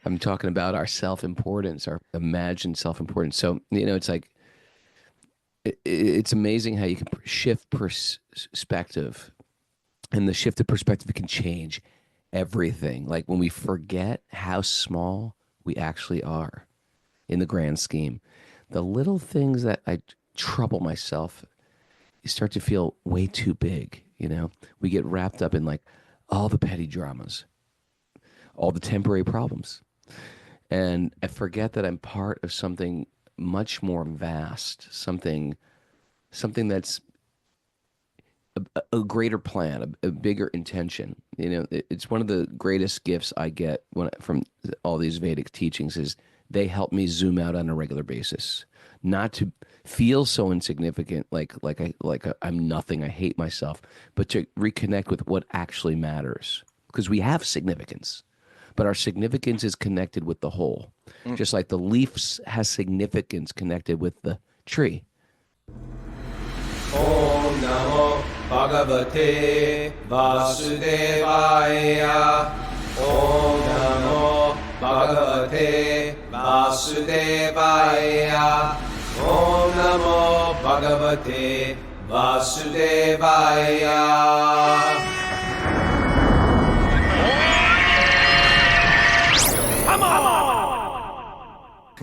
I'm talking about our self-importance, our imagined self-importance. So, it's like it's amazing how you can shift perspective, and the shifted perspective can change everything. Like when we forget how small we actually are in the grand scheme, the little things that I trouble myself, you start to feel way too big. We get wrapped up in like all the petty dramas, all the temporary problems. And I forget that I'm part of something much more vast, something that's a greater plan, a bigger intention. It's one of the greatest gifts I get from all these Vedic teachings is they help me zoom out on a regular basis, not to feel so insignificant, I'm nothing, I hate myself, but to reconnect with what actually matters, because we have significance, but our significance is connected with the whole, just like the leaves has significance connected with the tree. Om Namo Bhagavate Vasudevaya. Om Namo Bhagavate Vasudevaya. Om Namo Bhagavate Vasudevaya.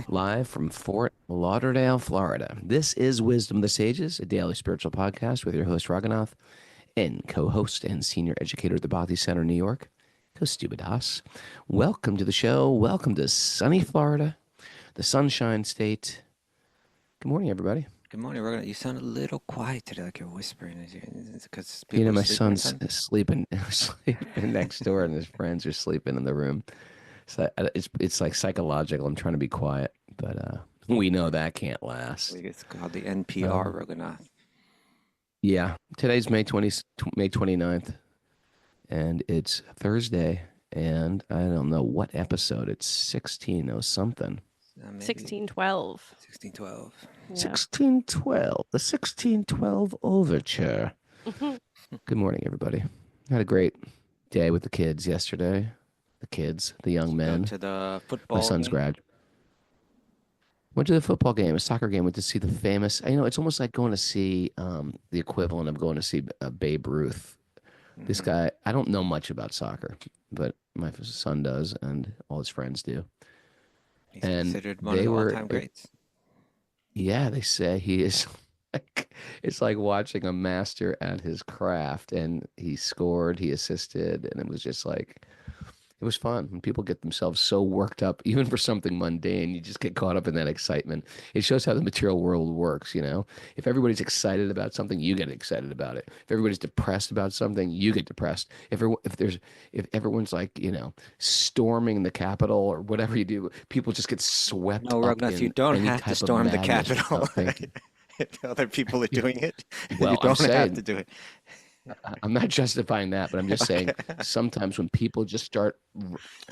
Live from Fort Lauderdale, Florida. This is Wisdom of the Sages, a daily spiritual podcast with your host, Raghunath, and co-host and senior educator at the Bhakti Center, New York, Kaustubha. Welcome to the show. Welcome to sunny Florida, the Sunshine State. Good morning, everybody. Good morning, Raghunath. You sound a little quiet today, like you're whispering. Is it because My son's sleeping next door, and his friends are sleeping in the room. So it's like psychological. I'm trying to be quiet, but we know that can't last. It's called the NPR, Raghunath. Yeah. Today's May 29th, and it's Thursday, and I don't know what episode. It's 16 or something. 1612. 1612. Yeah. 1612. The 1612 Overture. Good morning, everybody. Had a great day with the kids yesterday. The young men. To the football. My son's grad. Went to the football game, a soccer game. Went to see the famous. It's almost like going to see the equivalent of going to see Babe Ruth. Mm-hmm. This guy, I don't know much about soccer, but my son does, and all his friends do. He's considered one of the all-time greats. Yeah, they say he is. It's like watching a master at his craft, and he scored, he assisted, and it was just like. It was fun. When people get themselves so worked up, even for something mundane, you just get caught up in that excitement. It shows how the material world works, If everybody's excited about something, you get excited about it. If everybody's depressed about something, you get depressed. If everyone's like, storming the Capitol or whatever you do, people just get swept up. No, Raghunath, you don't have to storm the Capitol. If other people are doing it, well, you don't have to do it. I'm not justifying that, but I'm just saying sometimes when people just start,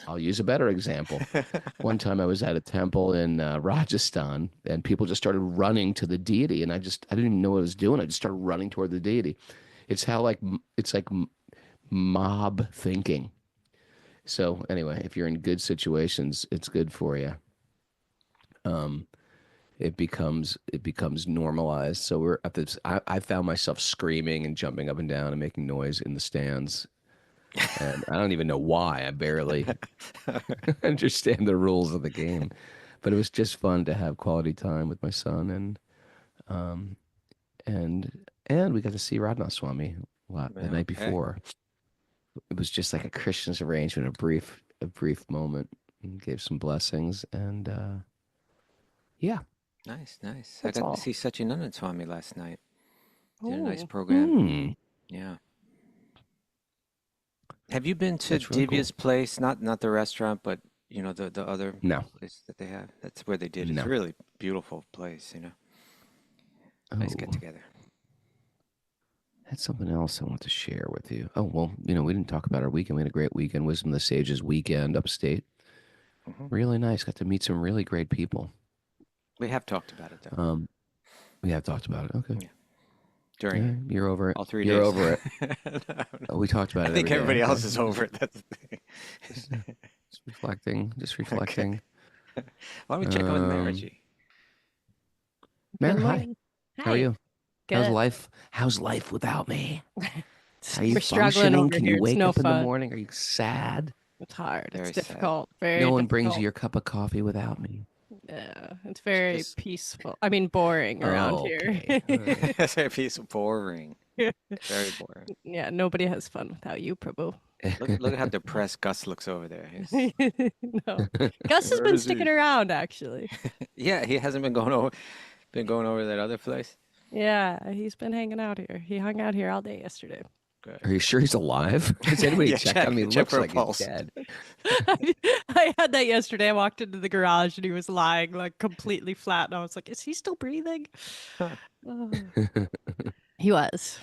I'll use a better example. One time I was at a temple in Rajasthan, and people just started running to the deity, and I didn't even know what I was doing. I just started running toward the deity. It's like mob thinking. So anyway, if you're in good situations, it's good for you. It becomes normalized. So we're at this. I found myself screaming and jumping up and down and making noise in the stands, and I don't even know why. I barely understand the rules of the game, but it was just fun to have quality time with my son, and we got to see Radha Swami the night before. It was just like a Christian's arrangement, a brief moment, and gave some blessings, and yeah. Nice. That's I got all. to see Sachinandan Swami last night. Did a nice program. Yeah. Have you been to That's really Divya's place? Not the restaurant, but the other place that they have. That's where they did. It's a really beautiful place. Nice get together. That's something else I want to share with you. Oh well, we didn't talk about our weekend. We had a great weekend. Wisdom of the Sages weekend upstate. Mm-hmm. Really nice. Got to meet some really great people. We have talked about it, though. We have talked about it. Okay. Yeah. You're over it. All 3 days. You're over it. No. We talked about it. I think everybody else is over it. That's the thing. Just reflecting. Just Okay. reflecting. Why don't we check on with Um, Margie? Mary, Good hi. morning. How are Hi. you? How's Good. life? How's life without me? Are you We're struggling functioning? over Can here. you It's wake no up in the fun. morning? Are you sad? It's hard. It's Very sad. difficult. Very No one brings you difficult. your cup of coffee without me. Yeah, it's very Just peaceful. I mean, boring around here. Okay. All right. that's a piece of boring. Very boring. Yeah, nobody has fun without you, Prabhu. Look at how depressed Gus looks over there. He's, No, Gus has where been is sticking he? around actually. Yeah, he hasn't been going over that other place. Yeah, he's been hanging out here. He hung out here all day yesterday. Good. Are you sure he's alive? Has anybody Yeah, checked on him? He check looks for a like he's pulse. dead. I had that yesterday. I walked into the garage and he was lying like completely flat, and I was like, "Is he still breathing?" Oh. He was.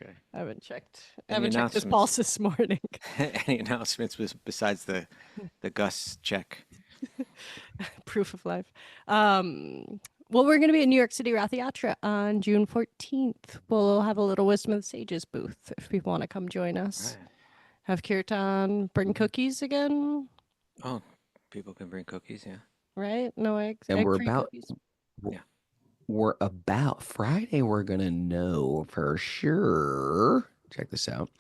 Okay. I haven't checked. I Any haven't checked his announcements? pulse this morning. Any announcements besides the Gus check? Proof of life. Well, we're going to be at New York City Rath Yatra on June 14th. We'll have a little Wisdom of the Sages booth if people want to come join us. Right. Have Kirtan bring cookies again, Oh, people can bring cookies, yeah. right? No eggs. And we're Egg-free about cookies. Yeah. we're about Friday. We're gonna know for sure. Check this out.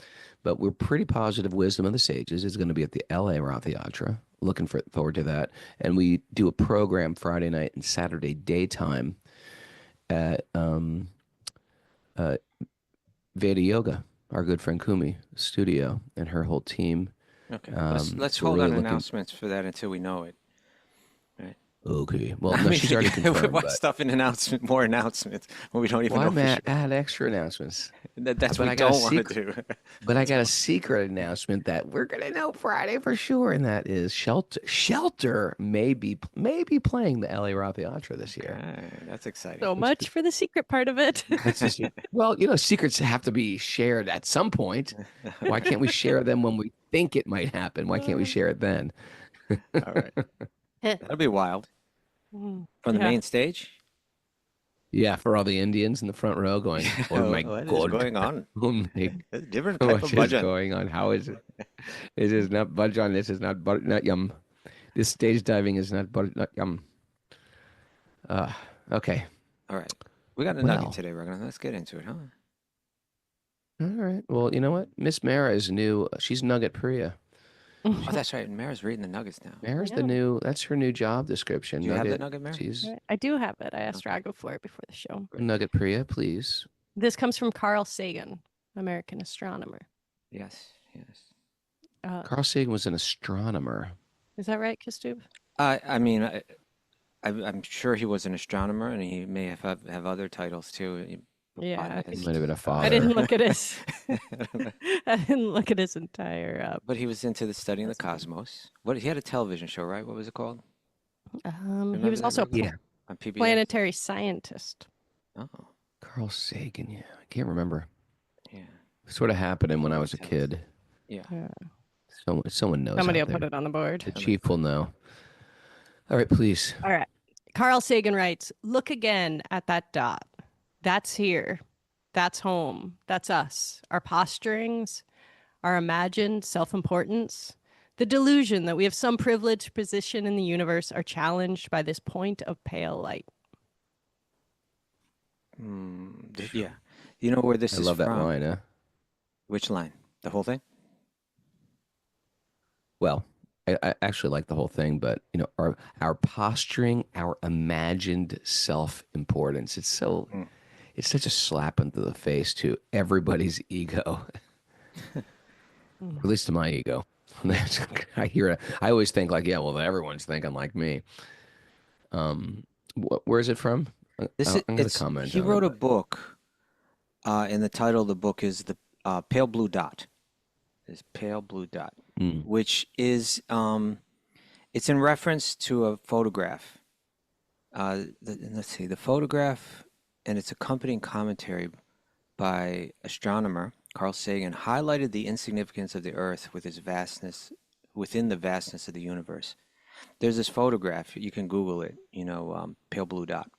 But we're pretty positive Wisdom of the Sages is going to be at the LA Rath Yatra. Looking forward to that. And we do a program Friday night and Saturday daytime at Veda Yoga, our good friend Kumi studio and her whole team. Okay. Let's So we're hold really on looking. announcements for that until we know it. Right. Okay. Well, I no, mean, she's already confirmed. why But stuff in more announcements when we don't even why know for sure? add extra announcements? That's But what I we got a don't want to secret. do. But I got a secret announcement that we're gonna know Friday for sure, and that is Shelter may be playing the LA Rath Yatra this year. Okay, that's exciting. So much for the secret part of it. That's just well, secrets have to be shared at some point. Why can't we share them when we think it might happen? Why can't we share it then? All right. That'll be wild. Mm, From the yeah. main stage? Yeah, for all the Indians in the front row going, "Oh my What is God, going on? oh my, It's a different type what of is bhajan. going on? How is it? This is not bhajan. This is not yum. This stage diving is not not yum." Okay. All right. We got a Well. nugget today, Raghunath. Let's get into it, huh? All right. Well, you know what? Miss Mara is new. She's Nugget Priya. Oh, that's right. Mara's reading the nuggets now. Mara's the Yeah. new. That's her new job description. Do you have Nugget. that nugget, Mara? She's I do have it. I asked Rago for it before the show. Nugget Priya, please. This comes from Carl Sagan, American astronomer. Yes, yes. Carl Sagan was an astronomer. Is that right, Kistub? I mean, I'm sure he was an astronomer, and he may have other titles too. Yeah, I He think might have been a father. I didn't look at his. I didn't look at his entire. But he was into the studying the cosmos. He had a television show, right? What was it called? He Remember was that, also a Raghunath? Yeah. On PBS. planetary scientist. Oh, Carl Sagan. Yeah, I can't remember. yeah, It sort of happened when I was a Tell us. kid. yeah. Yeah. Someone knows. Somebody will out put there. it on the board. The chief will know. All right, please. All right. Carl Sagan writes, "Look again at that dot. That's here. That's home. That's us. Our posturings, our imagined self-importance, the delusion that we have some privileged position in the universe are challenged by this point of pale light." Yeah. You know where this I is love that from? line. Huh? Which line? The whole thing? Well, I actually like the whole thing, but our posturing, our imagined self-importance. It's such a slap into the face to everybody's ego, or at least to my ego. I hear it. I always think like, yeah, well, everyone's thinking like me. Where is it from? I'm going to comment. He on wrote it, a book, and the title of the book is The Pale Blue Dot. This Pale Blue Dot, which is it's in reference to a photograph. Let's see, the photograph and its accompanying commentary by astronomer Carl Sagan highlighted the insignificance of the Earth with its vastness within the vastness of the universe. There's this photograph, you can Google it, pale blue dot.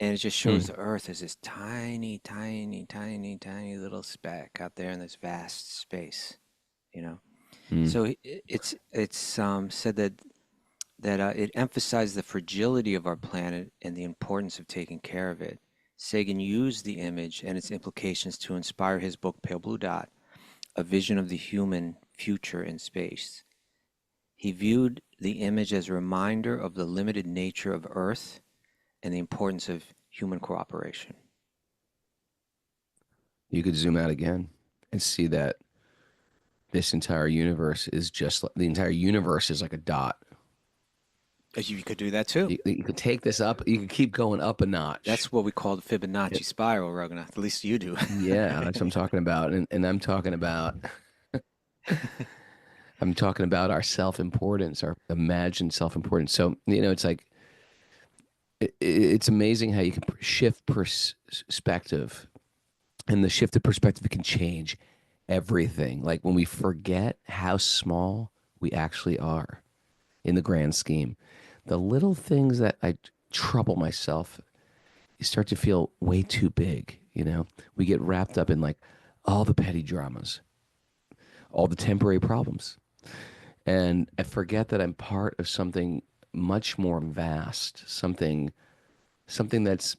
And it just shows the Earth as this tiny, tiny, tiny, tiny little speck out there in this vast space, So it's said that it emphasized the fragility of our planet and the importance of taking care of it. Sagan used the image and its implications to inspire his book Pale Blue Dot, a vision of the human future in space. He viewed the image as a reminder of the limited nature of Earth and the importance of human cooperation. You could zoom out again and see that this entire universe is just like the entire universe is like a dot. You could do that too. You could take this up. You could keep going up a notch. That's what we call the Fibonacci spiral, Raghunath. At least you do. Yeah, that's what I'm talking about, and I'm talking about. I'm talking about our self-importance, our imagined self-importance. So it's like it's amazing how you can shift perspective, and the shift of perspective can change everything. Like when we forget how small we actually are in the grand scheme, the little things that I trouble myself, you start to feel way too big. We get wrapped up in like all the petty dramas, all the temporary problems. And I forget that I'm part of something much more vast, something that's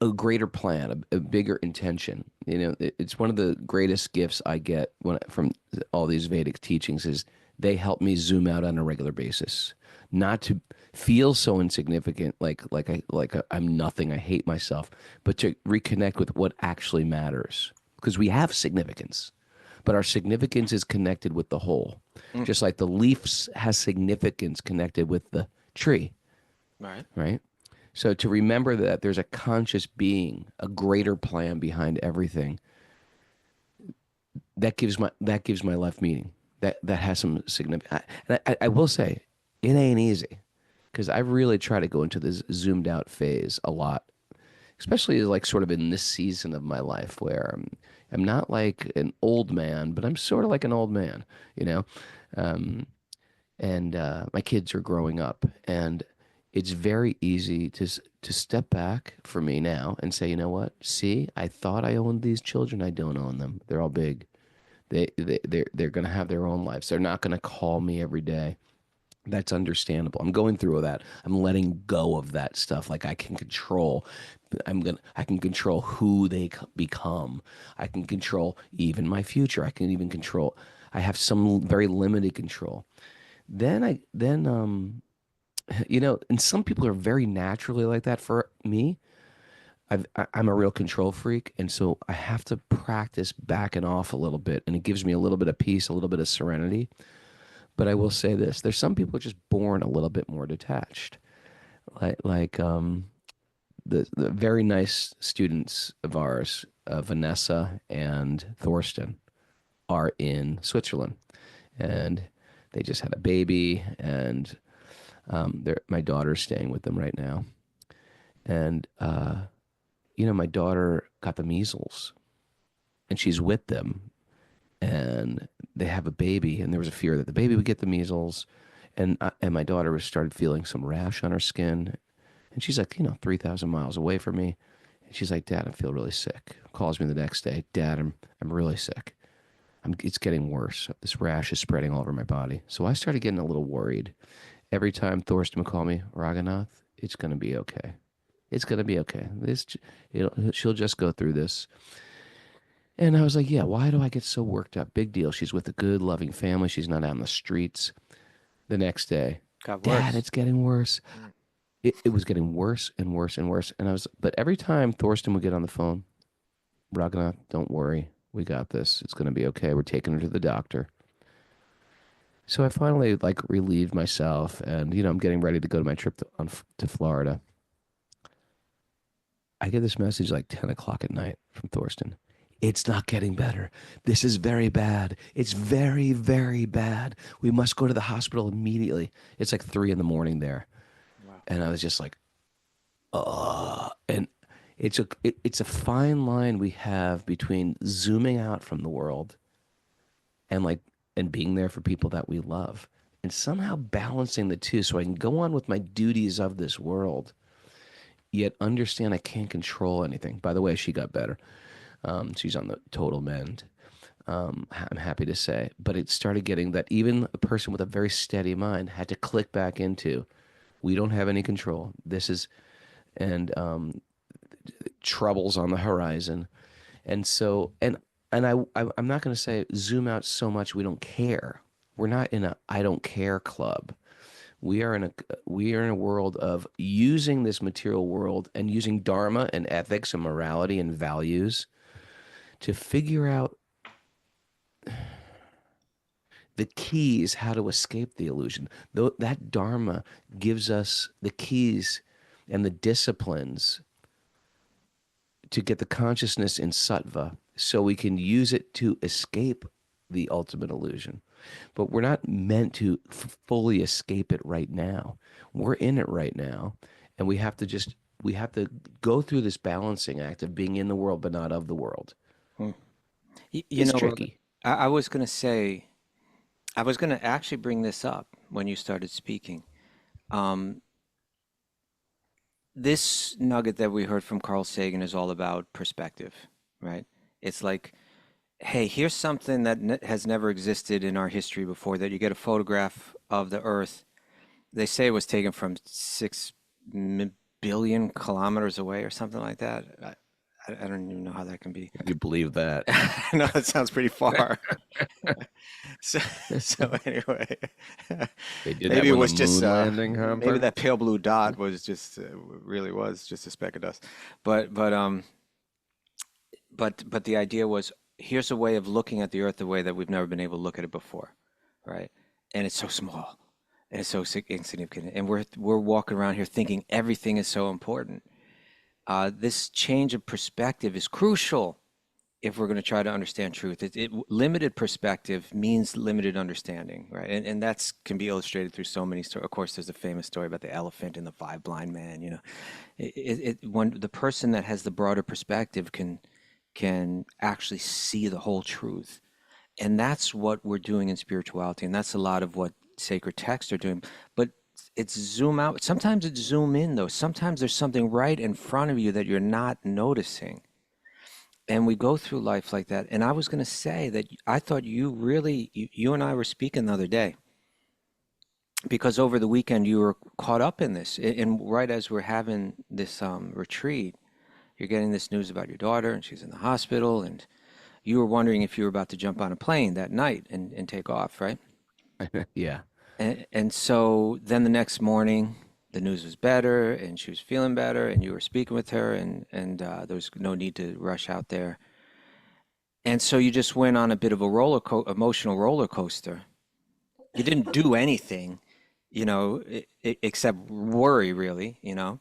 a greater plan, a bigger intention. It's one of the greatest gifts I get from all these Vedic teachings is they help me zoom out on a regular basis, not to feel so insignificant, like I'm nothing, I hate myself, but to reconnect with what actually matters. Because we have significance, but our significance is connected with the whole. Just like the leaves has significance connected with the tree. Right? So to remember that there's a conscious being, a greater plan behind everything, that gives my life meaning. That has some significance. And I will say, it ain't easy, because I really try to go into this zoomed out phase a lot, especially like sort of in this season of my life where I'm not like an old man, but I'm sort of like an old man, and my kids are growing up, and it's very easy to step back for me now and say, you know what? See, I thought I owned these children. I don't own them. They're all big. They're going to have their own lives. They're not going to call me every day. That's understandable. I'm going through that. I'm letting go of that stuff. Like I can control. I can control who they become. I can control even my future. I can even control. I have some very limited control. And some people are very naturally like that. For me, I'm a real control freak, and so I have to practice backing off a little bit, and it gives me a little bit of peace, a little bit of serenity. But I will say this: there's some people just born a little bit more detached, like the very nice students of ours, Vanessa and Thorsten, are in Switzerland, and they just had a baby, and my daughter's staying with them right now, and my daughter got the measles, and she's with them, and they have a baby, and there was a fear that the baby would get the measles, and my daughter started feeling some rash on her skin, and she's like 3,000 miles away from me, and she's like, Dad, I feel really sick. Calls me the next day, Dad, I'm really sick. It's getting worse. This rash is spreading all over my body. So I started getting a little worried. Every time Thorsten would call me, Raghunath, it's going to be okay. It's going to be okay. She'll just go through this. And I was like, yeah, why do I get so worked up? Big deal. She's with a good, loving family. She's not out in the streets. The next day, Dad, it's getting worse. It was getting worse and worse and worse. But every time Thorsten would get on the phone, Raghunath, don't worry. We got this. It's going to be okay. We're taking her to the doctor. So I finally relieved myself, and I'm getting ready to go to my trip to Florida. I get this message 10 o'clock at night from Thorsten. It's not getting better. This is very bad. It's very, very bad. We must go to the hospital immediately. It's 3 a.m. there. Wow. And I was just like, and it's a fine line we have between zooming out from the world and being there for people that we love, and somehow balancing the two so I can go on with my duties of this world, yet understand I can't control anything. By the way, she got better. She's on the total mend. I'm happy to say. But it started getting that even a person with a very steady mind had to click back into, we don't have any control. This is, and troubles on the horizon. And so, I'm not going to say zoom out so much we don't care. We're not in a I don't care club. We are in a world of using this material world and using dharma and ethics and morality and values to figure out the keys how to escape the illusion. Though that dharma gives us the keys and the disciplines to get the consciousness in sattva so we can use it to escape the ultimate illusion. But we're not meant to fully escape it right now. We're in it right now, and we have to go through this balancing act of being in the world but not of the world. You It's know, tricky. I was going to say, I was going to actually bring this up when you started speaking. Um, this nugget that we heard from Carl Sagan is all about perspective, right? It's like, hey, here's something that has never existed in our history before, that you get a photograph of the Earth. They say it was taken from 6 billion kilometers away or something like that. I don't even know how that can be. You believe that? No, that sounds pretty far. So, so anyway, They did that maybe it when was the just moon landing maybe happened. that pale blue dot was just really was just a speck of dust. But the idea was, here's a way of looking at the Earth the way that we've never been able to look at it before, right? And it's so small, and it's so insignificant, and we're walking around here thinking everything is so important. This change of perspective is crucial if we're going to try to understand truth. Limited perspective means limited understanding, right? And that's can be illustrated through so many stories. Of course, there's a famous story about the elephant and the five blind men. You know, when the person that has the broader perspective can actually see the whole truth, and that's what we're doing in spirituality, and that's a lot of what sacred texts are doing. But it's zoom out. Sometimes it's zoom in, though. Sometimes there's something right in front of you that you're not noticing. And we go through life like that. And I was going to say that I thought you and I were speaking the other day, because over the weekend you were caught up in this. And right as we're having this retreat, you're getting this news about your daughter, and she's in the hospital, and you were wondering if you were about to jump on a plane that night and take off, right? Yeah. And so then the next morning, the news was better, and she was feeling better, and you were speaking with her, and there was no need to rush out there. And so you just went on a bit of a emotional roller coaster. You didn't do anything, except worry, really, and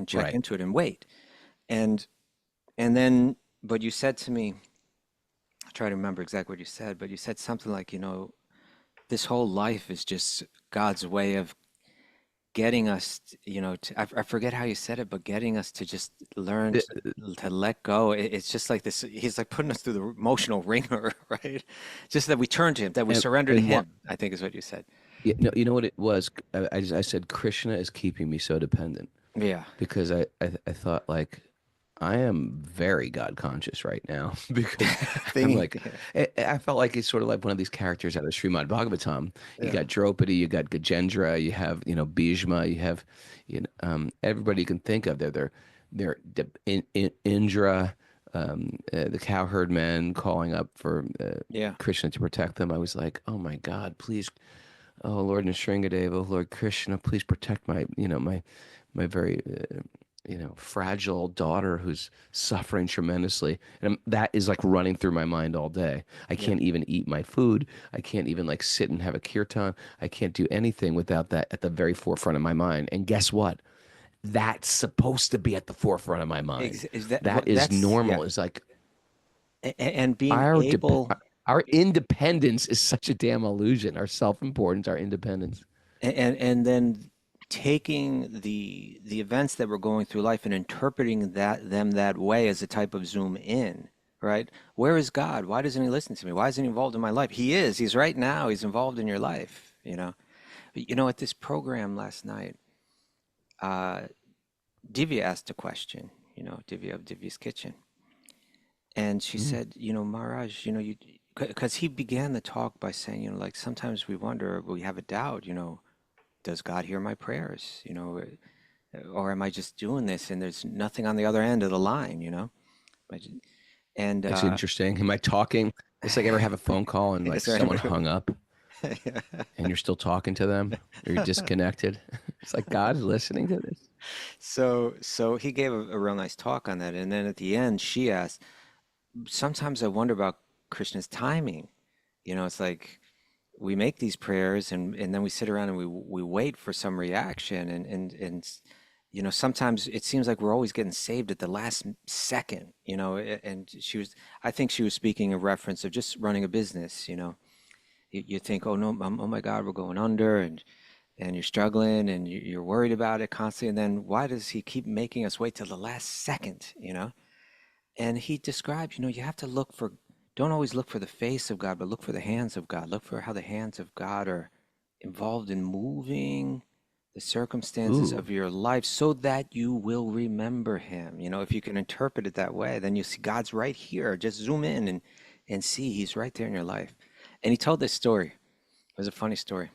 check Right. into it and wait. And and then, but you said to me, I try to remember exactly what you said, but you said something like, this whole life is just God's way of getting us, I forget how you said it, but getting us to just learn Uh, to let go. It's just like this, he's like putting us through the emotional ringer, right? Just that we turn to him, that we And surrender to and what? him, I think is what you said. Yeah, no, you know what it was? I said Krishna is keeping me so dependent Yeah. because I thought like I am very God conscious right now because I'm Thinking, like I felt like it's sort of like one of these characters out of Srimad Bhagavatam. You yeah. got Draupadi, you got Gajendra, you have Bhishma, you have everybody you can think of. Indra, the cowherd men calling up for Yeah. Krishna to protect them. I was like, oh my God, please, oh Lord Nrsingadev, oh Lord Krishna, please protect my very fragile daughter who's suffering tremendously. And that is like running through my mind all day. I Yeah. can't even eat my food. I can't even like sit and have a kirtan. I can't do anything without that at the very forefront of my mind. And guess what? That's supposed to be at the forefront of my mind. Is that That what is that's, yeah. normal. It's like And being our dep- able, our independence is such a damn illusion. Our self-importance, our independence. and then taking the events that we're going through life and interpreting them that way as a type of zoom in, right? Where is God? Why doesn't he listen to me? Why isn't he involved in my life? He is. He's right now. He's involved in your life. But, at this program last night, Divya asked a question, Divya of Divya's Kitchen. And she said, Maharaj, you, because he began the talk by saying, like sometimes we wonder, we have a doubt, does God hear my prayers? Or am I just doing this and there's nothing on the other end of the line, And It's interesting. Am I talking? It's like ever have a phone call and like is there someone anybody? hung up and you're still talking to them or you're disconnected. It's like God is listening to this. So he gave a real nice talk on that, and then at the end, she asked, "Sometimes I wonder about Krishna's timing. It's like we make these prayers, and then we sit around and we wait for some reaction, and sometimes it seems like we're always getting saved at the last second. And I think she was speaking in reference of just running a business. You think, oh no, oh my God, we're going under, and you're struggling and you're worried about it constantly. And then why does he keep making us wait till the last second, And he described, you have to don't always look for the face of God, but look for the hands of God. Look for how the hands of God are involved in moving the circumstances Ooh, of your life so that you will remember him. If you can interpret it that way, then you see God's right here. Just zoom in and see he's right there in your life. And he told this story. It was a funny story.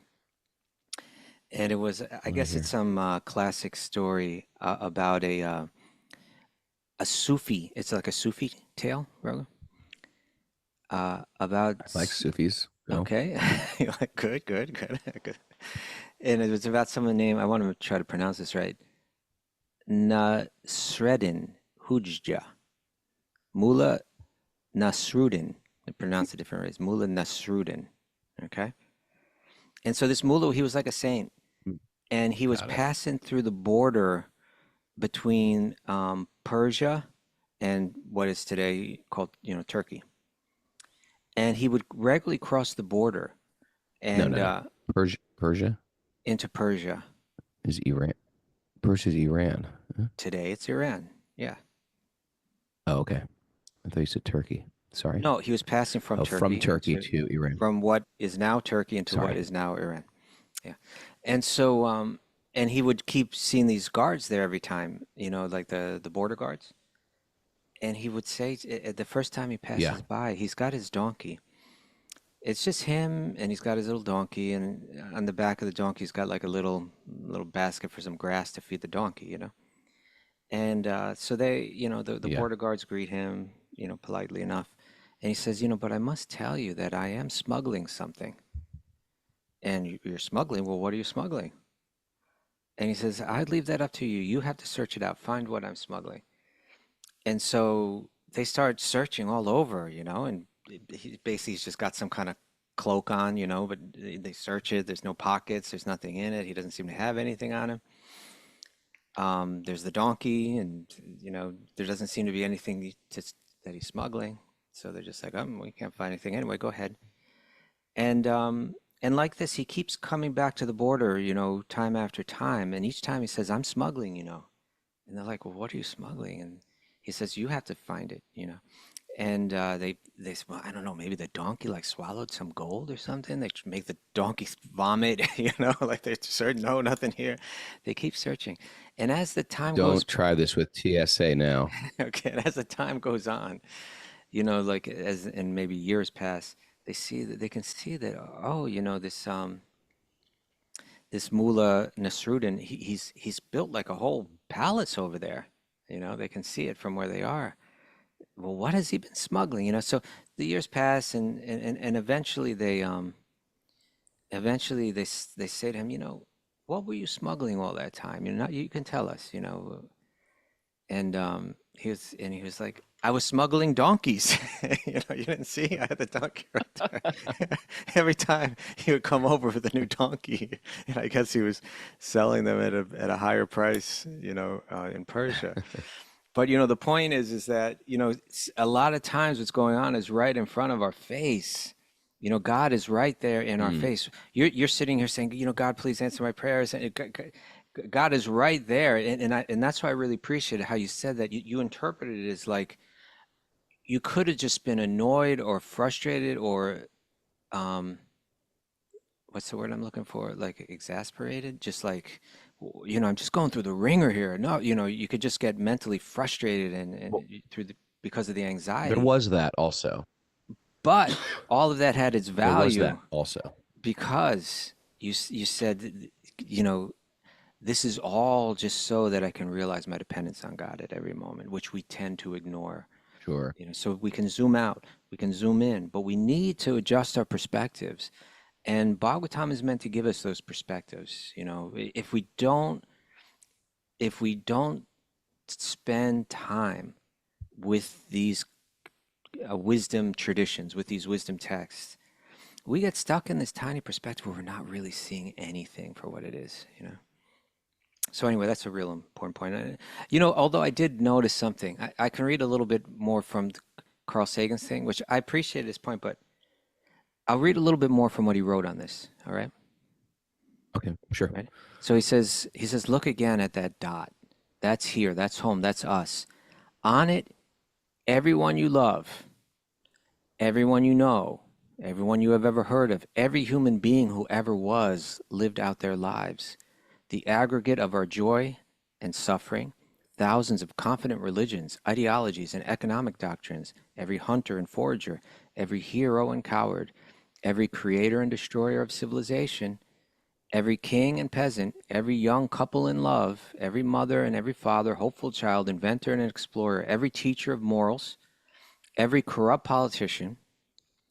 And it was, I I want to guess it's hear. some classic story about a Sufi. It's like a Sufi tale, Raghu. About, I like Sufis. No. okay. You're like, good, good, good, good. And it was about someone named, I want to try to pronounce this right, Nasreddin Hujja. Mullah Nasruddin. They pronounce it different ways. Mullah Nasruddin. Okay. And so this mullah, he was like a saint. And he was Got it. passing through the border between Persia and what is today called, Turkey. And he would regularly cross the border No, and no, no. Persia into Persia. is Iran. Persia is Iran. Huh? Today it's Iran. Yeah. Oh, okay. I thought you said Turkey. Sorry. No, he was passing from Oh, from Turkey Turkey into to Iran. from what is now Turkey into what Sorry. is now Iran. Yeah. And so and he would keep seeing these guards there every time, like the border guards. And he would say, the first time he Yeah. passes by, he's got his donkey. It's just him, and he's got his little donkey, and on the back of the donkey, he's got like a little basket for some grass to feed the donkey. And so they, the Yeah. border guards greet him, politely enough. And he says, but I must tell you that I am smuggling something. And you're smuggling? Well, what are you smuggling? And he says, I'd leave that up to you. You have to search it out, find what I'm smuggling. And so they start searching all over, and he's just got some kind of cloak on, but they search it. There's no pockets. There's nothing in it. He doesn't seem to have anything on him. There's the donkey, and, there doesn't seem to be anything that he's smuggling. So they're just like, we can't find anything anyway. Go ahead. And like this, he keeps coming back to the border, time after time. And each time he says, I'm smuggling, And they're like, well, what are you smuggling? And he says, you have to find it, And they say, well, I don't know, maybe the donkey like swallowed some gold or something. They make the donkey vomit, like they're certain, no, nothing here. They keep searching. And as the time goes, Don't try this with TSA now. okay, and as the time goes on, like and maybe years pass, they can see that, oh, this Mullah Nasruddin, he's built like a whole palace over there. They can see it from where they are. Well, what has he been smuggling? So the years pass, and eventually they say to him, what were you smuggling all that time? You can tell us. And he was like, I was smuggling donkeys. You didn't see? I had the donkey right there. Every time he would come over with a new donkey, and I guess he was selling them at a higher price, in Persia. But the point is that a lot of times what's going on is right in front of our face. God is right there in our face. You're sitting here saying, God, please answer my prayers. And God is right there, and that's why I really appreciate how you said that. You interpreted it as like you could have just been annoyed or frustrated or what's the word I'm looking for? Like exasperated, just like I'm just going through the ringer here. No, you could just get mentally frustrated and through the because of the There anxiety. was that also. But all of that had its There was that value also. because you said, you know, this is all just so that I can realize my dependence on God at every moment, which we tend to ignore. Sure. You know, so we can zoom out, we can zoom in, but we need to adjust our perspectives. And Bhagavatam is meant to give us those perspectives. You know, if we don't spend time with these wisdom traditions, with these wisdom texts, we get stuck in this tiny perspective where we're not really seeing anything for what it is, you know. So anyway, that's a real important point. You know, although I did notice something, I can read a little bit more from Carl Sagan's thing, which I appreciate his point, but I'll read a little bit more from what he wrote on this. All right. Okay, sure. Right. So he says, look again at that dot. That's here. That's home. That's us. On it, everyone you love, everyone you know, everyone you have ever heard of, every human being who ever was lived out their lives. The aggregate of our joy and suffering, thousands of confident religions, ideologies, and economic doctrines, every hunter and forager, every hero and coward, every creator and destroyer of civilization, every king and peasant, every young couple in love, every mother and every father, hopeful child, inventor and explorer, every teacher of morals, every corrupt politician,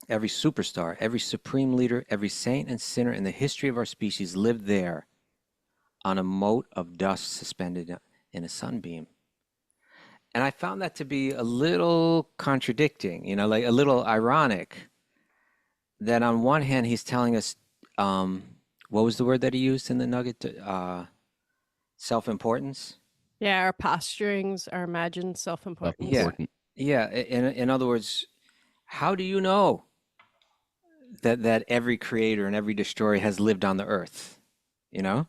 every superstar, every supreme leader, every saint and sinner in the history of our species lived there on a mote of dust suspended in a sunbeam. And I found that to be a little contradicting, you know, like a little ironic that on one hand he's telling us, what was the word that he used in the nugget? Self-importance? Yeah, our posturings, our imagined self-importance. Yeah. Important. Yeah. In other words, how do you know that every creator and every destroyer has lived on the earth? You know?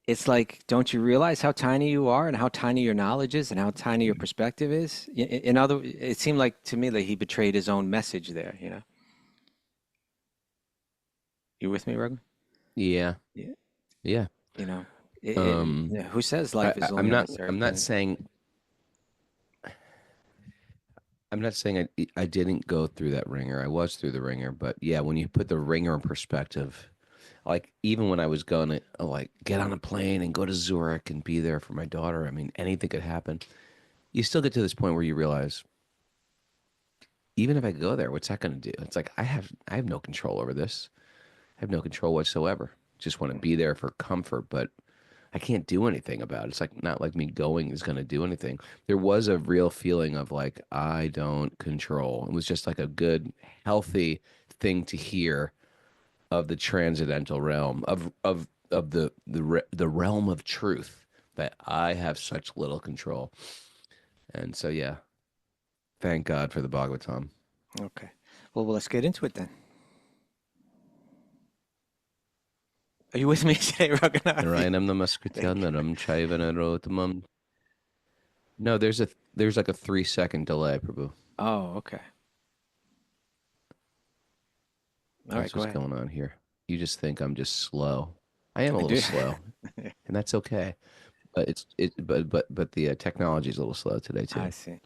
It's like, don't you realize how tiny you are and how tiny your knowledge is and how tiny your perspective is? It seemed like to me that he betrayed his own message there, you know? You with me, Raghu? Yeah. Yeah. Yeah. You know, Um, yeah, who says life is I'm only on not. this earth? I'm not saying. I'm not saying I didn't go through that ringer. I was through the ringer, but yeah, when you put the ringer in perspective, like even when I was going to like get on a plane and go to Zurich and be there for my daughter, I mean, anything could happen. You still get to this point where you realize, even if I go there, what's that going to do? It's like I have no control over this. I have no control whatsoever. Just want to be there for comfort, but I can't do anything about it. It's like not like me going is going to do anything. There was a real feeling of like I don't control. It was just like a good, healthy thing to hear of the transcendental realm of the realm of truth that I have such little control. And so yeah, thank God for the Bhagavatam. Okay. Well, let's get into it then. Are you with me today, Raghunath? Narayanam Thank you. namaskrityanam chaivanarottamam. No, there's like a 3 second delay, Prabhu. Oh, okay. All right, That's go what's ahead. going on here. You just think I'm just slow. I am a I little do. slow, and that's okay. But but the technology is a little slow today I too. see.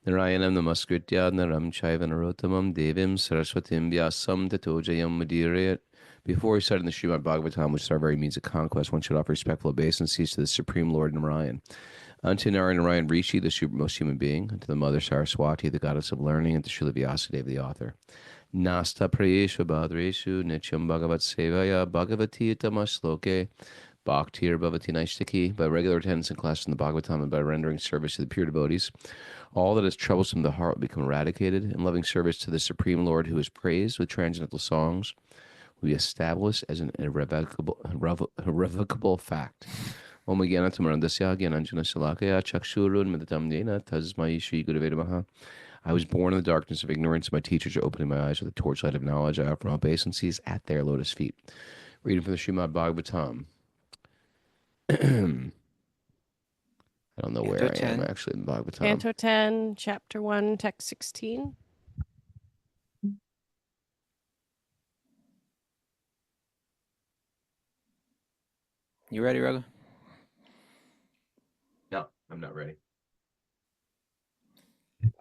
Narayanam namaskritya naram chaiva narottamam devim saraswatim vyasam tato jayam mudirayat. Before we start in the Srimad Bhagavatam, which is our very means of conquest, one should offer respectful obeisances to the Supreme Lord Narayan. Unto Narayan Rishi, the supermost human being, unto the Mother Saraswati, the goddess of learning, and to Srila Vyasadeva, the author. Nasta prayeshu badreshu nityam bhagavat sevaya bhagavati tamasloke bhaktir bhavati naishtaki. By regular attendance in class in the Bhagavatam and by rendering service to the pure devotees, all that is troublesome to the heart will become eradicated, and loving service to the Supreme Lord, who is praised with transcendental songs, will be established as an irrevocable fact. Om Gyanatamrandasya Gyananjana Salakaya Chakshurun Meditam Dena Tasmai Shri Gurave Namaha. I was born in the darkness of ignorance. My teachers are opening my eyes with the torchlight of knowledge. I offer my obeisances at their lotus feet. Reading from the Srimad Bhagavatam. I don't know Canto where I am 10. actually in the Bhagavatam. Canto 10, Chapter 1, Text 16. You ready, Raghu? No, I'm not ready.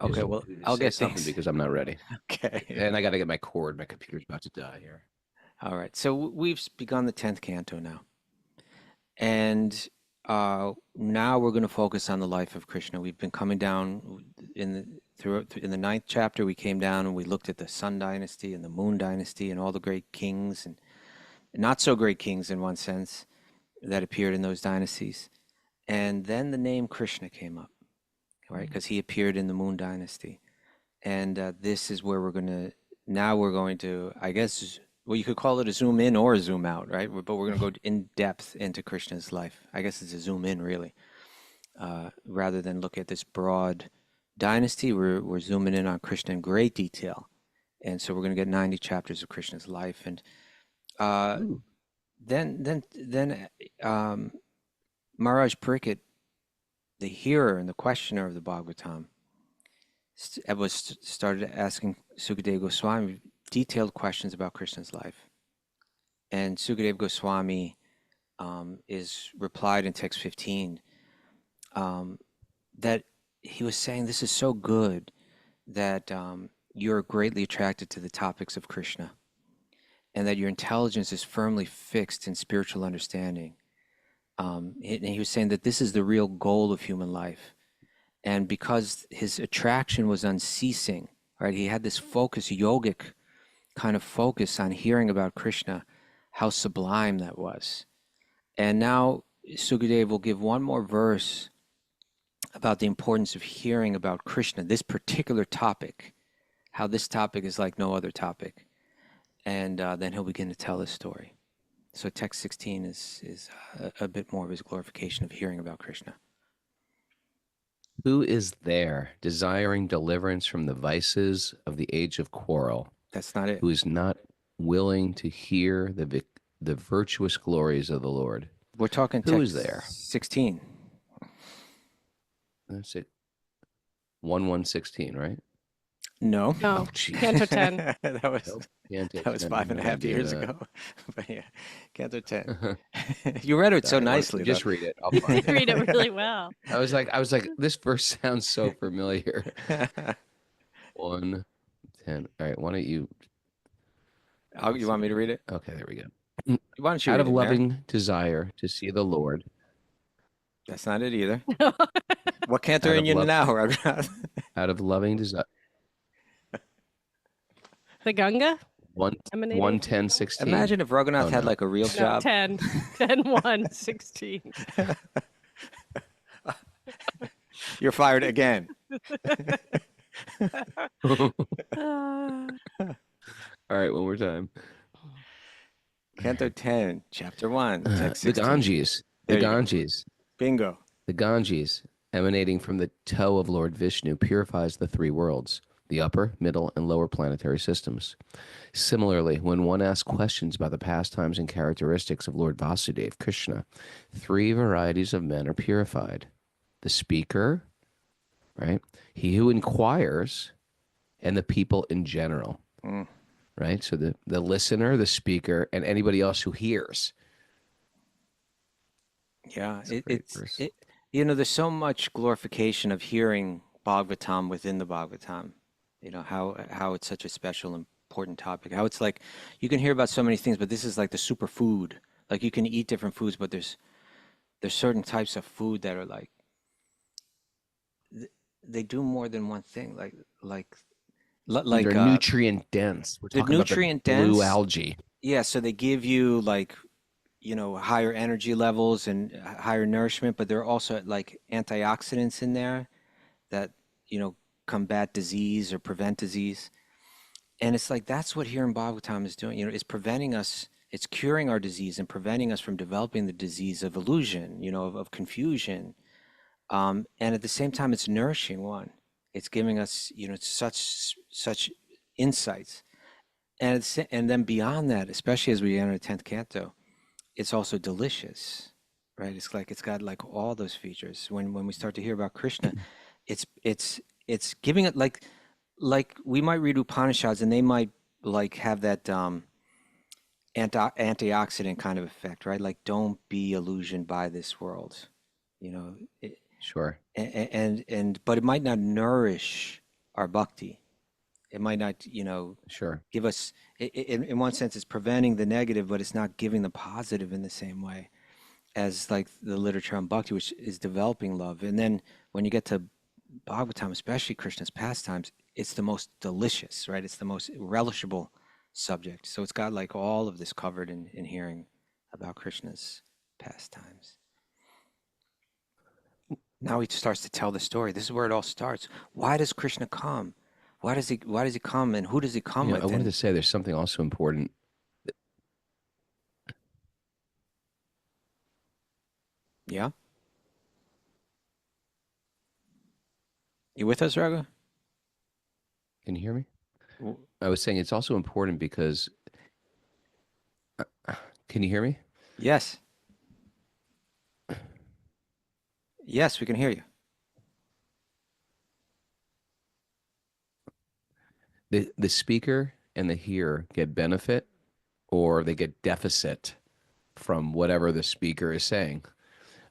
Okay, well, I'll Say get something things. because I'm not ready. Okay. And I got to get my cord. My computer's about to die here. All right. So we've begun the 10th canto now. And now we're going to focus on the life of Krishna. We've been coming down in the ninth chapter. We came down and we looked at the Sun Dynasty and the Moon Dynasty and all the great kings and not so great kings in one sense that appeared in those dynasties. And then the name Krishna came up, right? Because he appeared in the Moon Dynasty. And this is where we're going to, I guess, well, you could call it a zoom in or a zoom out, right? But we're going to go in depth into Krishna's life. I guess it's a zoom in, really. Rather than look at this broad dynasty, we're zooming in on Krishna in great detail. And so we're going to get 90 chapters of Krishna's life. And then Maharaj Pariksit, the hearer and the questioner of the Bhagavatam, started asking Sukadeva Goswami detailed questions about Krishna's life. And Sukadeva Goswami is replied in text 15 that he was saying, this is so good that you're greatly attracted to the topics of Krishna and that your intelligence is firmly fixed in spiritual understanding. And he was saying that this is the real goal of human life. And because his attraction was unceasing, right? He had this focus, yogic kind of focus on hearing about Krishna, how sublime that was. And now Sukadeva will give one more verse about the importance of hearing about Krishna, this particular topic, how this topic is like no other topic. And then he'll begin to tell his story. So text 16 is a bit more of his glorification of hearing about Krishna. Who is there desiring deliverance from the vices of the age of quarrel? That's not it. Who is not willing to hear the virtuous glories of the Lord? We're talking Who text is there? 16. That's it. 1:16, right? No. No, geez. Canto 10. that was Canto that was 10, 5.5 years that. ago. But yeah, Canto 10. You read it so nicely. Just though. read it. I'll find You it. read it really well. I was like, this verse sounds so familiar. 1:10. All right, why don't you? Oh, you want me to read it? Okay, there we go. Why don't you Out read of it, Mary? loving desire to see the Lord. That's not it either. What canto are Out of you in love- now, Raghunath? Out of loving desire. The Ganga? 1:10:16. Imagine if Raghunath had no. like a real No, job. 10. 10, 1, 16. You're fired again. All right, one more time. Canto 10, chapter 1, text The 16. Ganges. The There you go. Ganges. Bingo. The Ganges, emanating from the toe of Lord Vishnu, purifies the three worlds, the upper, middle, and lower planetary systems. Similarly, when one asks questions about the pastimes and characteristics of Lord Vasudeva, Krishna, three varieties of men are purified. The speaker, right? He who inquires, and the people in general. Right? So the listener, the speaker, and anybody else who hears. Yeah, a great verse. there's so much glorification of hearing Bhagavatam within the Bhagavatam. You know, how it's such a special, important topic. How it's like, you can hear about so many things, but this is like the superfood. Like you can eat different foods, but there's certain types of food that are like, they do more than one thing. They're nutrient dense. We're they're talking nutrient about the blue dense. algae. Yeah, so they give you like, higher energy levels and higher nourishment, but there are also like antioxidants in there that, combat disease or prevent disease. And it's like, that's what here in Bhagavatam is doing, it's preventing us, it's curing our disease and preventing us from developing the disease of illusion, of confusion. And at the same time, it's nourishing one. It's giving us, such insights. And then beyond that, especially as we enter the 10th canto, it's also delicious, right? It's like it's got like all those features. When we start to hear about Krishna, it's giving it like we might read Upanishads and they might like have that antioxidant kind of effect, right? Like don't be illusioned by this world, Sure. but it might not nourish our bhakti. It might not, Sure. give us, in one sense, it's preventing the negative, but it's not giving the positive in the same way as like the literature on bhakti, which is developing love. And then when you get to Bhagavatam, especially Krishna's pastimes, it's the most delicious, right? It's the most relishable subject. So it's got like all of this covered in hearing about Krishna's pastimes. Now he starts to tell the story. This is where it all starts. Why does Krishna come? Why does he come, and who does he come with? I wanted to say there's something also important. Yeah. You with us, Raghu? Can you hear me? W- I was saying it's also important because, can you hear me? Yes. Yes, we can hear you. The speaker and the hearer get benefit or they get deficit from whatever the speaker is saying.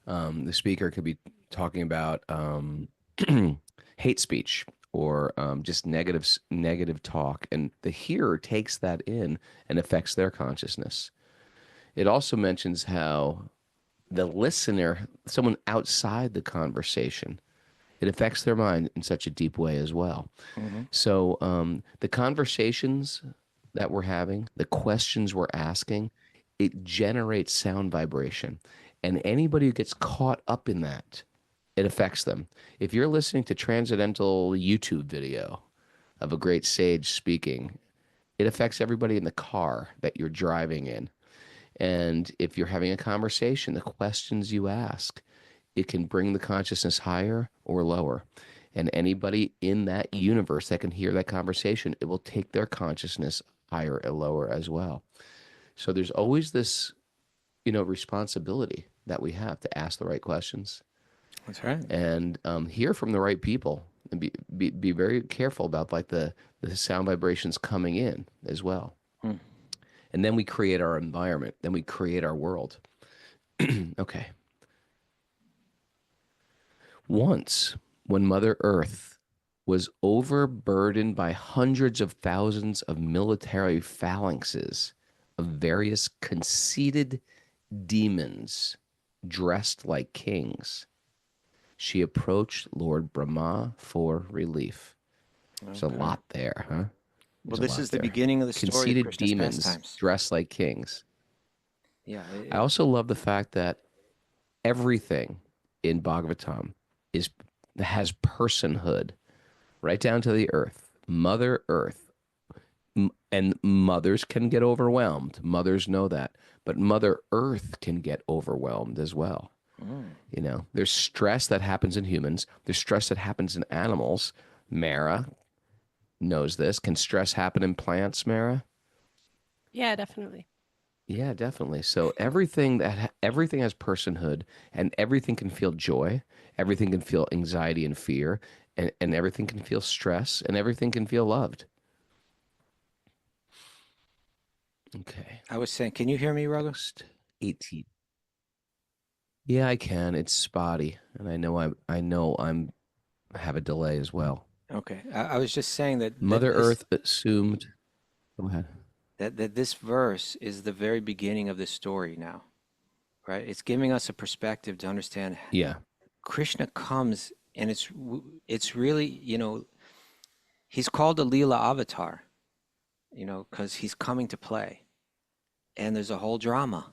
The speaker could be talking about hate speech or just negative talk, and the hearer takes that in and affects their consciousness. It also mentions how the listener, someone outside the conversation, it affects their mind in such a deep way as well. Mm-hmm. So the conversations that we're having, the questions we're asking, it generates sound vibration. And anybody who gets caught up in that, it affects them. If you're listening to transcendental YouTube video of a great sage speaking, it affects everybody in the car that you're driving in. And if you're having a conversation, the questions you ask, it can bring the consciousness higher or lower. And anybody in that universe that can hear that conversation, it will take their consciousness higher or lower as well. So there's always this, responsibility that we have to ask the right questions That's right. and hear from the right people and be very careful about like the sound vibrations coming in as well. Hmm. And then we create our environment. Then we create our world. Okay. Once, when Mother Earth was overburdened by hundreds of thousands of military phalanxes of various conceited demons dressed like kings, she approached Lord Brahma for relief. There's a Okay. lot there, huh? Well, There's a this lot is the there. beginning of the story of Conceited Krishna's demons pastimes. dressed like kings. Yeah. I also love the fact that everything in Bhagavatam has personhood, right down to the earth, Mother Earth. And mothers can get overwhelmed. Mothers know that. But Mother Earth can get overwhelmed as well. There's stress that happens in humans. There's stress that happens in animals. Mara knows this. Can stress happen in plants, Mara? Yeah, definitely. Yeah, definitely. So everything has personhood, and everything can feel joy, everything can feel anxiety and fear, and everything can feel stress, and everything can feel loved. Okay. I was saying, can you hear me, Raghu? Next, 18. Yeah, I can. It's spotty, and I have a delay as well. Okay. I was just saying that Mother Earth assumed. Go ahead. that this verse is the very beginning of this story now, right? It's giving us a perspective to understand Yeah. Krishna comes, and it's really, he's called a Leela avatar, because he's coming to play, and there's a whole drama,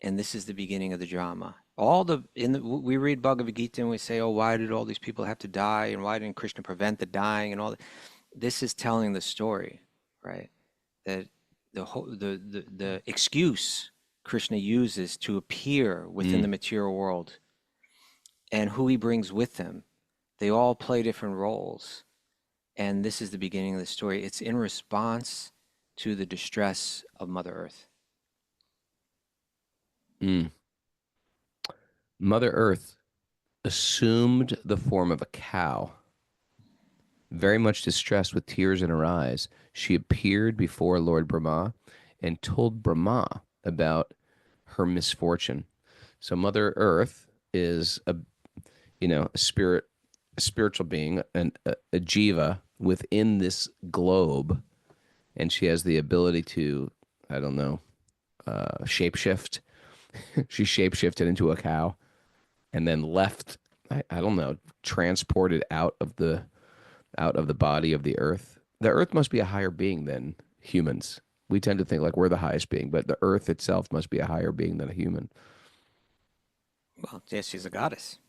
and this is the beginning of the drama. We read Bhagavad Gita and we say, oh, why did all these people have to die, and why didn't Krishna prevent the dying and all that? This is telling the story, right? That the excuse Krishna uses to appear within the material world and who he brings with him, they all play different roles. And this is the beginning of the story. It's in response to the distress of Mother Earth. Mother Earth assumed the form of a cow. Very much distressed with tears in her eyes, she appeared before Lord Brahma and told Brahma about her misfortune. So Mother Earth is a spiritual being, a jiva within this globe, and she has the ability to, I don't know, shapeshift. She shapeshifted into a cow and then left, I don't know, transported out of the body of the earth. The earth must be a higher being than humans. We tend to think like we're the highest being, but the earth itself must be a higher being than a human. Well, yes, she's a goddess.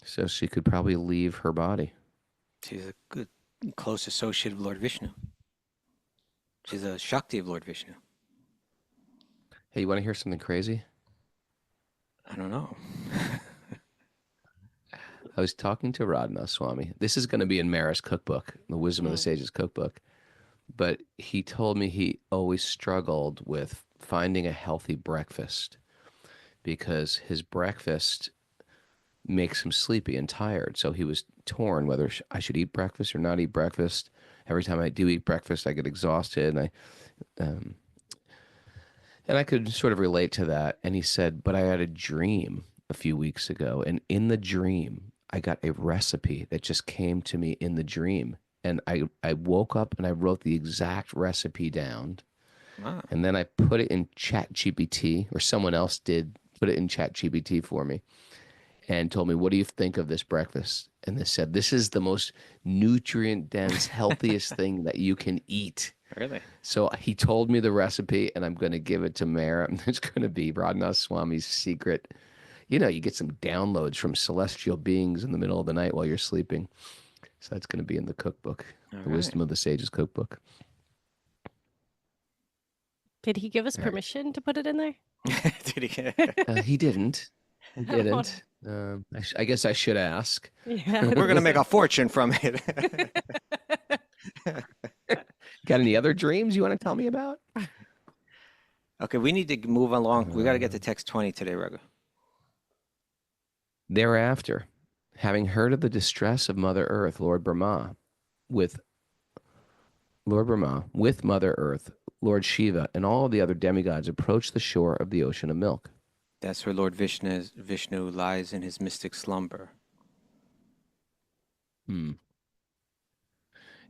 So she could probably leave her body. She's a good, close associate of Lord Vishnu. She's a Shakti of Lord Vishnu. Hey, you want to hear something crazy? I don't know. I was talking to Radhanath Swami. This is going to be in Mara's cookbook, the Wisdom of the Sages cookbook. But he told me he always struggled with finding a healthy breakfast because his breakfast makes him sleepy and tired. So he was torn whether I should eat breakfast or not eat breakfast. Every time I do eat breakfast, I get exhausted, and I could sort of relate to that. And he said, but I had a dream a few weeks ago, and in the dream, I got a recipe that just came to me in the dream. And I woke up and I wrote the exact recipe down. Wow. And then I put it in Chat GPT, or someone else did put it in Chat GPT for me, and told me, what do you think of this breakfast? And they said, this is the most nutrient dense, healthiest thing that you can eat. Really? So he told me the recipe, and I'm going to give it to Mara. It's going to be Radhanath Swami's secret. You know, you get some downloads from celestial beings in the middle of the night while you're sleeping. So that's going to be in the cookbook, the Wisdom of the Sages cookbook. Did he give us permission to put it in there? Did he? He didn't. He didn't. I guess I should ask. Yeah. We're going to make a fortune from it. Got any other dreams you want to tell me about? Okay, we need to move along. We got to get to text 20 today, Raghu. Thereafter, having heard of the distress of Mother Earth, Lord Brahma, with Mother Earth, Lord Shiva, and all the other demigods approached the shore of the ocean of milk. That's where Lord Vishnu lies in his mystic slumber.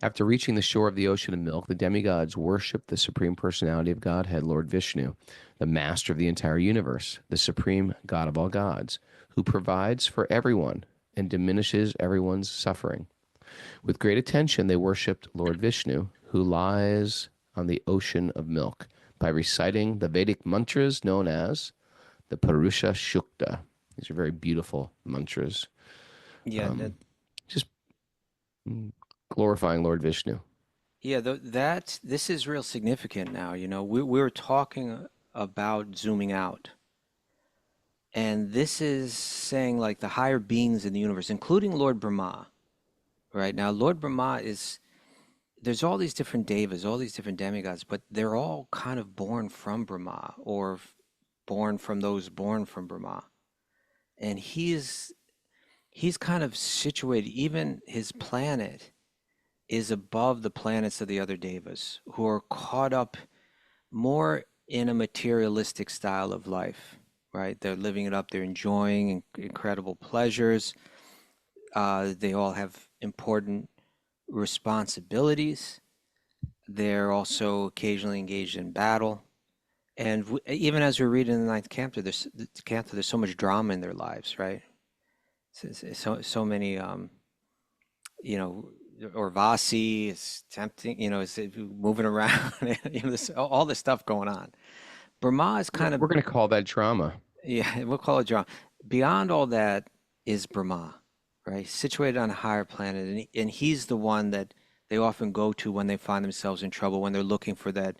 After reaching the shore of the ocean of milk, the demigods worshipped the Supreme Personality of Godhead, Lord Vishnu, the master of the entire universe, the supreme God of all gods, who provides for everyone and diminishes everyone's suffering. With great attention, they worshipped Lord Vishnu, who lies on the ocean of milk, by reciting the Vedic mantras known as the Purusha Sukta. These are very beautiful mantras. Yeah, Just glorifying Lord Vishnu. yeah. This is real significant now. You know, we were talking about zooming out, and this is saying like the higher beings in the universe, including Lord Brahma. Right now, Lord Brahma there's all these different devas, all these different demigods, but they're all kind of born from Brahma, or born from those born from Brahma. And he's kind of situated, even his planet is above the planets of the other devas, who are caught up more in a materialistic style of life, right? They're living it up, they're enjoying incredible pleasures. They all have important responsibilities. They're also occasionally engaged in battle. And even as we read in the ninth canto, there's so much drama in their lives, right? So many, you know, Orvasi is tempting, you know, is moving around, you know, all this stuff going on. Brahma is kind of... We're going to call that drama. Yeah, we'll call it drama. Beyond all that is Brahma, right? Situated on a higher planet, and he's the one that they often go to when they find themselves in trouble, when they're looking for that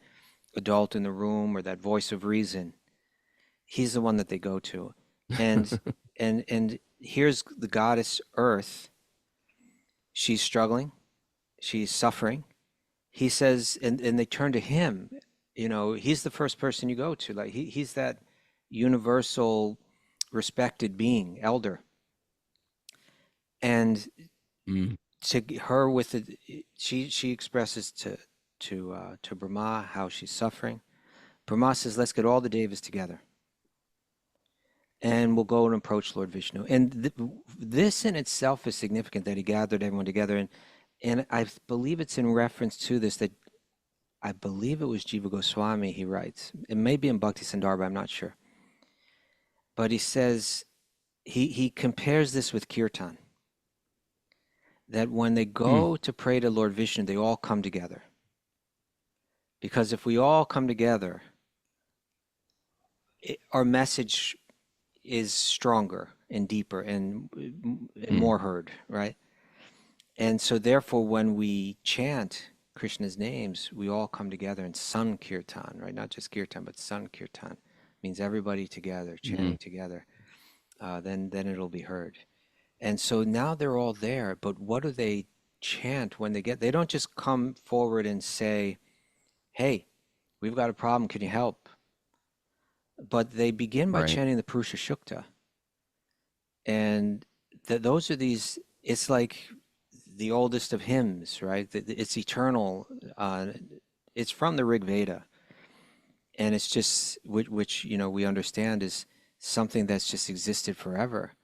adult in the room or that voice of reason. He's the one that they go to. And and here's the goddess Earth. She's struggling, she's suffering. He says, and they turn to him. You know, he's the first person you go to. Like he's that universal respected being, elder. And to her, with it, she expresses to Brahma how she's suffering. Brahma says, let's get all the devas together. and we'll go and approach Lord Vishnu. And this in itself is significant, that he gathered everyone together. And I believe it's in reference to this, that I believe it was Jiva Goswami, he writes. It may be in Bhakti Sandarbha, I'm not sure. But he says, he compares this with kirtan, that when they go to pray to Lord Vishnu, they all come together. Because if we all come together, our message is stronger and deeper and more heard, right? And so therefore, when we chant Krishna's names, we all come together in Sankirtan, right? Not just Kirtan, but Sankirtan. Means everybody together, chanting together. Then it'll be heard. And so now they're all there, but what do they chant when they get? They don't just come forward and say, "Hey, we've got a problem. Can you help?" But they begin by chanting the Purusha Sukta. And those are these, it's like the oldest of hymns, right? It's eternal. It's from the Rig Veda. And it's just, which we understand is something that's just existed forever.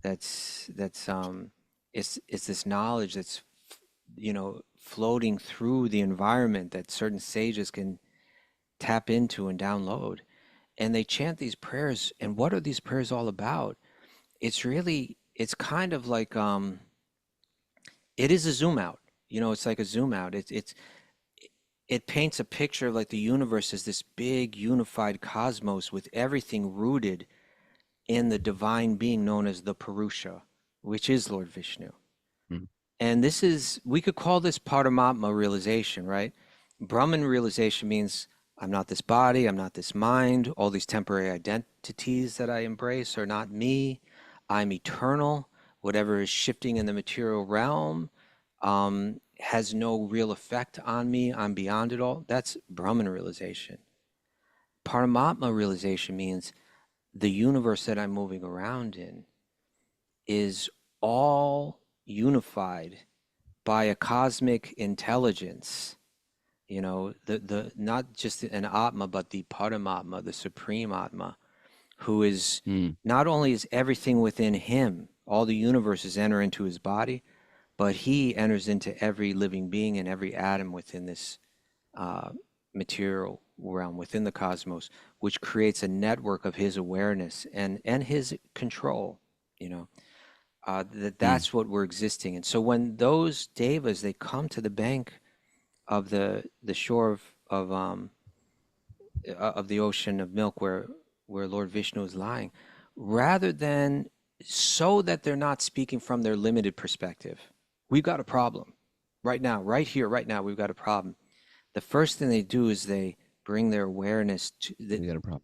It's this knowledge that's, floating through the environment that certain sages can tap into and download. And they chant these prayers. And what are these prayers all about? It's kind of like, it is a zoom out. It's like a zoom out. It paints a picture of like the universe as this big unified cosmos with everything rooted in the divine being known as the Purusha, which is Lord Vishnu. And we could call this Paramatma realization, right? Brahman realization means I'm not this body, I'm not this mind, all these temporary identities that I embrace are not me. I'm eternal. Whatever is shifting in the material realm has no real effect on me. I'm beyond it all. That's Brahman realization. Paramatma realization means the universe that I'm moving around in is all unified by a cosmic intelligence. The not just an Atma, but the Paramatma, the Supreme Atma, who is not only is everything within him, all the universes enter into his body, but he enters into every living being and every atom within this material realm, within the cosmos, which creates a network of his awareness and his control. That's what we're existing in. So when those devas, they come to the bank of the shore of the ocean of milk where Lord Vishnu is lying, rather than, so that they're not speaking from their limited perspective. We've got a problem right now, right here, right now. We've got a problem. The first thing they do is they bring their awareness to We got a problem.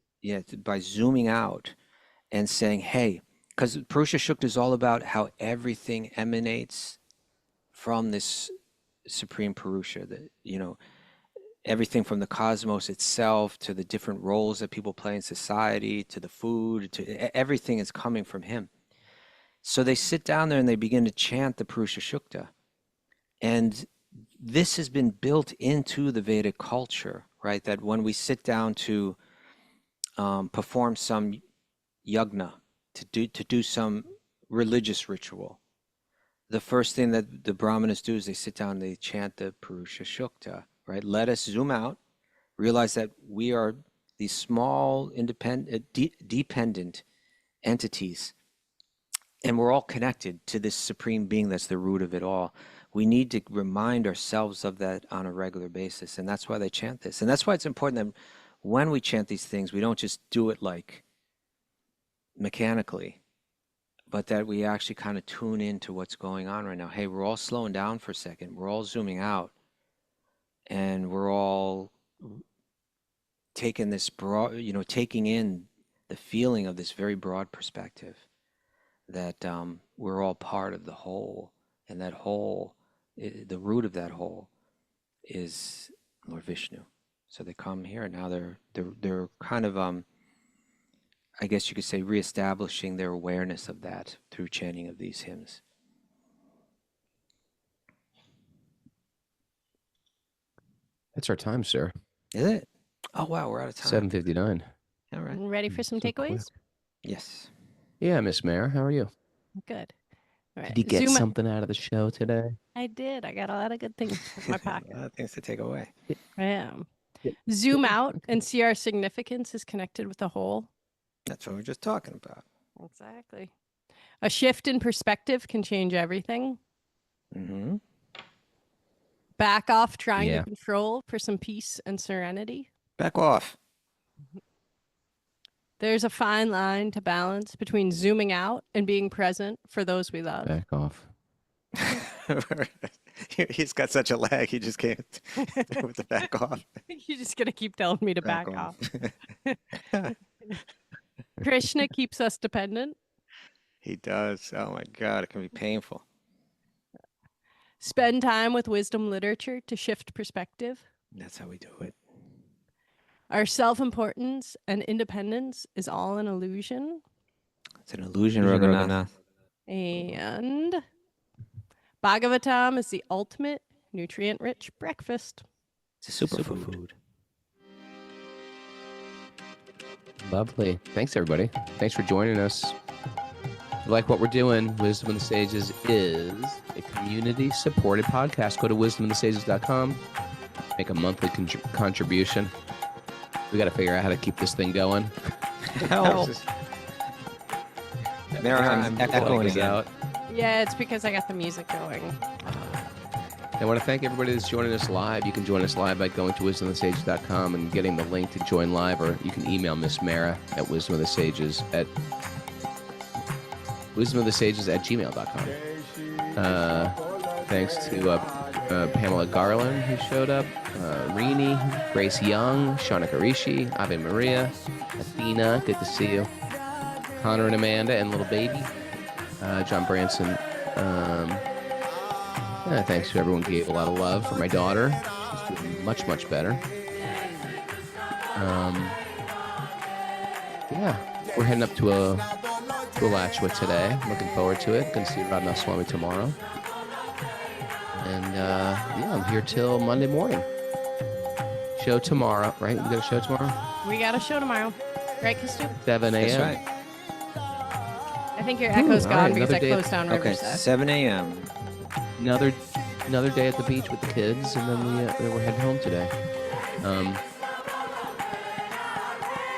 by zooming out and saying, "Hey," because Purusha Sukta is all about how everything emanates from this Supreme Purusha. Everything from the cosmos itself to the different roles that people play in society, to the food, to everything is coming from him. So they sit down there and they begin to chant the Purusha Sukta. And this has been built into the Vedic culture, right? That when we sit down to perform some yagna, to do some religious ritual, the first thing that the Brahmanas do is they sit down and they chant the Purusha Sukta, right? Let us zoom out, realize that we are these small, independent, dependent entities, and we're all connected to this supreme being that's the root of it all. We need to remind ourselves of that on a regular basis, and that's why they chant this. And that's why it's important that when we chant these things, we don't just do it like mechanically, but that we actually kind of tune into what's going on right now. Hey, we're all slowing down for a second. We're all zooming out. And we're all taking this broad, taking in the feeling of this very broad perspective that we're all part of the whole. And that whole, the root of that whole is Lord Vishnu. So they come here, and now they're kind of, I guess you could say, reestablishing their awareness of that through chanting of these hymns. That's our time, sir. Is it? Oh, wow, we're out of time. 7:59. All right. Ready for some So quick. takeaways? Yes. Yeah, Miss Mare, how are you? Good. All right. Did you get Zoom. something out of the show today? I did. I got a lot of good things in my A pocket. lot of things to take away. I am. Zoom out and see our significance is connected with the whole. That's what we we're just talking about. Exactly. A shift in perspective can change everything. Mm-hmm. Back off trying Yeah. to control for some peace and serenity. Back off. There's a fine line to balance between zooming out and being present for those we love. Back off. He's got such a lag, he just can't with the back off. You're just going to keep telling me to back off. off. Krishna keeps us dependent. He does. Oh my God, it can be painful. Spend time with wisdom literature to shift perspective. That's how we do it. Our self-importance and independence is all an illusion. It's an illusion, Raghunath. And Bhagavatam is the ultimate nutrient-rich breakfast. It's a superfood. Lovely. Thanks, everybody. Thanks for joining us. If you like what we're doing, Wisdom in the Sages is a community-supported podcast. Go to wisdominthesages.com. Make a monthly contribution. We got to figure out how to keep this thing going. Help. There I'm echoing us again. out. Yeah, it's because I got the music going. I want to thank everybody that's joining us live. You can join us live by going to wisdominthesages.com and getting the link to join live, or you can email Miss Mara at wisdominthesages at wisdominthesages@gmail.com. Thanks to Pamela Garland, who showed up, Rini, Grace Young, Shauna Rishi, Ave Maria, Athena, good to see you, Connor and Amanda, and little baby, John Branson. Thanks to everyone who gave a lot of love for my daughter. She's doing much, much better. We're heading up to Alachua today. Looking forward to it. Going to see Raghunath Swami tomorrow. And I'm here till Monday morning. Show tomorrow, right? We got a show tomorrow? We got a show tomorrow. Right, Kaustubha? 7 a.m. That's right. I think your echo's all gone right, because I another day- closed down Okay, Riverside. 7 a.m. Another day at the beach with the kids, and then we're heading home today.